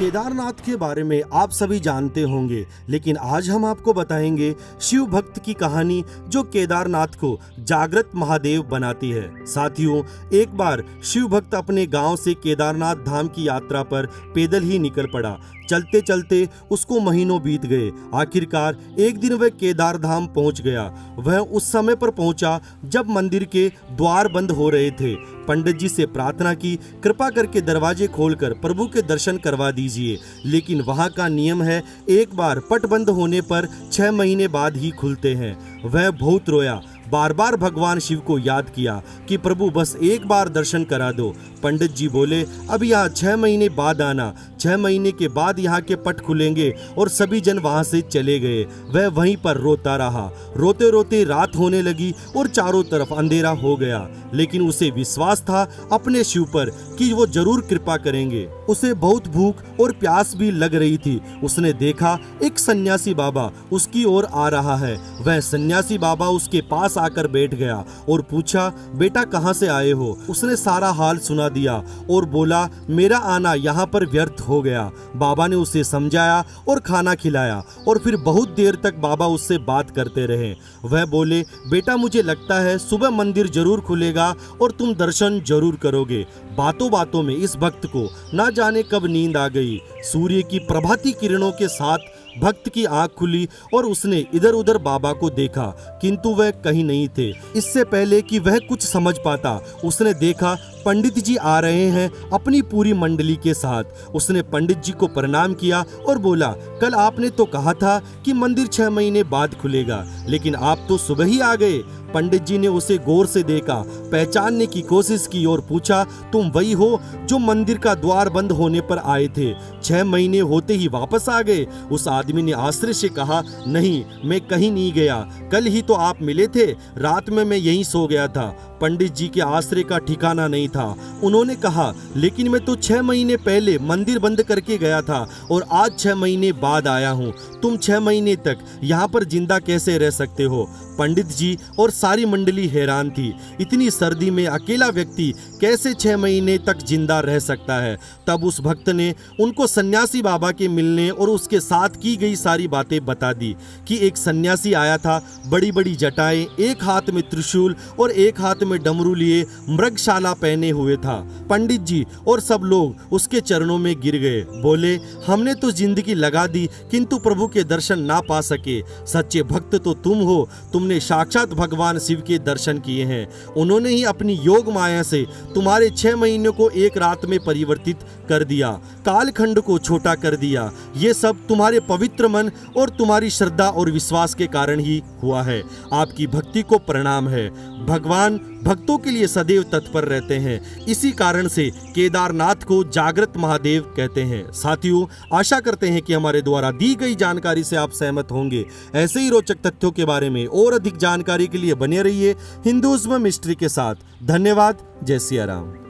केदारनाथ के बारे में आप सभी जानते होंगे, लेकिन आज हम आपको बताएंगे शिव भक्त की कहानी जो केदारनाथ को जागृत महादेव बनाती है। साथियों, एक बार शिव भक्त अपने गांव से केदारनाथ धाम की यात्रा पर पैदल ही निकल पड़ा। चलते चलते उसको महीनों बीत गए। आखिरकार एक दिन वह केदार धाम पहुंच गया। वह उस समय पर पहुंचा जब मंदिर के द्वार बंद हो रहे थे। पंडित जी से प्रार्थना की, कृपा करके दरवाजे खोलकर प्रभु के दर्शन करवा दीजिए। लेकिन वहां का नियम है, एक बार पट बंद होने पर 6 महीने बाद ही खुलते हैं। वह बहुत रोया, बार बार भगवान शिव को याद किया कि प्रभु बस एक बार दर्शन करा दो। पंडित जी बोले, अब यहाँ 6 महीने बाद आना। 6 महीने के बाद यहाँ के पट खुलेंगे और सभी जन वहाँ से चले गए। वह वहीं पर रोता रहा। रोते रोते रात होने लगी और चारों तरफ अंधेरा हो गया, लेकिन उसे विश्वास था अपने शिव पर कि वो जरूर कृपा करेंगे। उसे बहुत भूख और प्यास भी लग रही थी। उसने देखा एक सन्यासी बाबा उसकी ओर आ रहा है। वह सन्यासी बाबा उसके पास आकर बैठ गया और पूछा, बेटा कहाँ से आए हो? उसने सारा हाल सुना दिया और बोला, मेरा आना यहाँ पर व्यर्थ हो गया। बाबा ने उसे समझाया और खाना खिलाया और फिर बहुत देर तक बाबा उससे बात करते रहे। वह बोले, बेटा मुझे लगता है सुबह मंदिर जरूर खुलेगा और तुम दर्शन जरूर करोगे। बातों बातों में इस भक्त को ना जाने कब नींद आ गई। सूर्य की प्रभाती किरणों के साथ भक्त की आंख खुली और उसने इधर उधर बाबा को देखा, किंतु वह कहीं नहीं थे। इससे पहले कि वह कुछ समझ पाता, उसने देखा पंडित जी आ रहे हैं अपनी पूरी मंडली के साथ। उसने पंडित जी को प्रणाम किया और बोला, कल आपने तो कहा था कि मंदिर 6 महीने बाद खुलेगा, लेकिन आप तो सुबह ही आ गए। पंडित जी ने उसे गौर से देखा, पहचानने की कोशिश की और पूछा, तुम वही हो जो मंदिर का द्वार बंद होने पर आए थे? 6 महीने होते ही वापस आ गए? उस आदमी ने आश्चर्य से कहा, नहीं, मैं कहीं नहीं गया। कल ही तो आप मिले थे। रात में मैं यहीं सो गया था। पंडित जी के आश्चर्य का ठिकाना नहीं था। उन्होंने कहा, लेकिन मैं तो 6 महीने पहले मंदिर बंद करके गया था और आज 6 महीने बाद आया हूँ। तुम 6 महीने तक यहाँ पर जिंदा कैसे रह सकते हो? पंडित जी और सारी मंडली हैरान थी। इतनी सर्दी में अकेला व्यक्ति कैसे 6 महीने तक जिंदा रह सकता है? तब उस भक्त ने उनको सन्यासी बाबा के मिलने और उसके साथ की गई सारी बातें बता दी कि एक सन्यासी आया था, बड़ी बड़ी जटाएं, एक हाथ में त्रिशूल और एक हाथ में डमरू लिए, मृगशाला पहने हुए था। पंडित जी और सब लोग उसके चरणों में गिर गए। बोले, हमने तो जिंदगी लगा दी किंतु प्रभु के दर्शन ना पा सके। सच्चे भक्त तो तुम हो। तुमने साक्षात भगवान शिव के दर्शन किए हैं। उन्होंने ही अपनी योग माया से तुम्हारे 6 महीनों को एक रात में परिवर्तित कर दिया, कालखंड को छोटा कर दिया। ये सब तुम्हारे पवित्र मन और तुम्हारी श्रद्धा और विश्वास के कारण ही हुआ है। आपकी भक्ति को प्रणाम है। भगवान भक्तों के लिए सदैव तत्पर रहते हैं। इसी कारण से केदारनाथ को जागृत महादेव कहते हैं। साथियों, आशा करते हैं कि हमारे द्वारा दी गई जानकारी से आप सहमत होंगे। ऐसे ही रोचक तथ्यों के बारे में और अधिक जानकारी के लिए बने रहिए हिंदुइज्म मिस्ट्री के साथ। धन्यवाद। जय सिया राम।